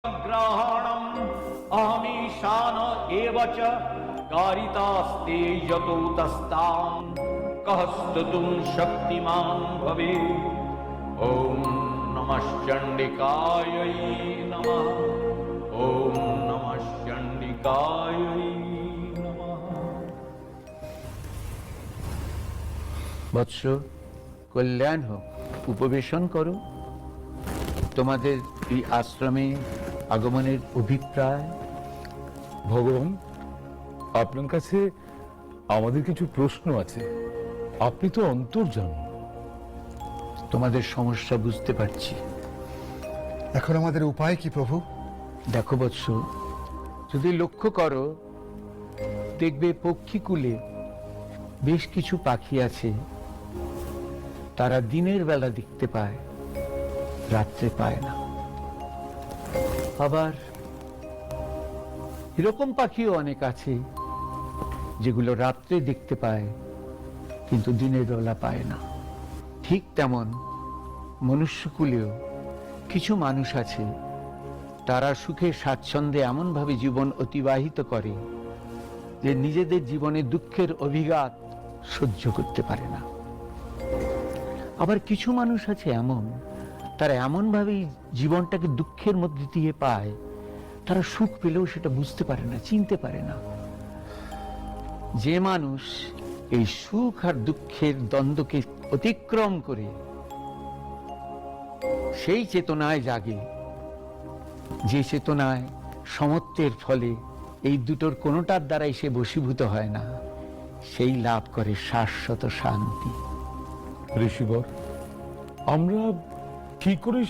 ग्रहणम् अहमीशान एव च कारितास्ते यतोतस्ताम् कः स्तुतुं शक्तिमान् भवेत्। ॐ नमः चण्डिकायै नमः। ॐ नमः चण्डिकायै नमः। বৎস, কল্যাণ হোক, উপবেশন করো। তোমাদের এই আশ্রমে আগমনের অভিপ্রায়? ভগবান, আপনার কাছে আমাদের কিছু প্রশ্ন আছে। আপনি তো অন্তর্যামী। তোমাদের সমস্যা বুঝতে পারছি। এখন আমাদের উপায় কি প্রভু? দেখো বৎস, যদি লক্ষ্য করো দেখবে পক্ষীকুলে বেশ কিছু পাখি আছে, তারা দিনের বেলা দেখতে পায়, রাত্রে পায় না। আবার এরকম পাখিও অনেক আছে যেগুলো রাত্রে দেখতে পায় কিন্তু দিনের বেলা পায় না। ঠিক তেমন মনুষ্যকুলেও কিছু মানুষ আছে, তারা সুখে স্বাচ্ছন্দ্যে এমনভাবে জীবন অতিবাহিত করে যে নিজেদের জীবনে দুঃখের অভিঘাত সহ্য করতে পারে না। আবার কিছু মানুষ আছে এমন, তারা এমনভাবেই জীবনটাকে দুঃখের মধ্যে দিয়ে পায়, তারা সুখ পেলেও সেটা বুঝতে পারে না, চিনতে পারে না। যে মানুষ এই সুখ আর দুঃখের দ্বন্দ্বকে অতিক্রম করে সেই চেতনায় জাগে, যে চেতনায় সমত্বের ফলে এই দুটোর কোনোটার দ্বারাই সে বশীভূত হয় না, সেই লাভ করে শাশ্বত শান্তি। ঋষিবর, আমরা কি করে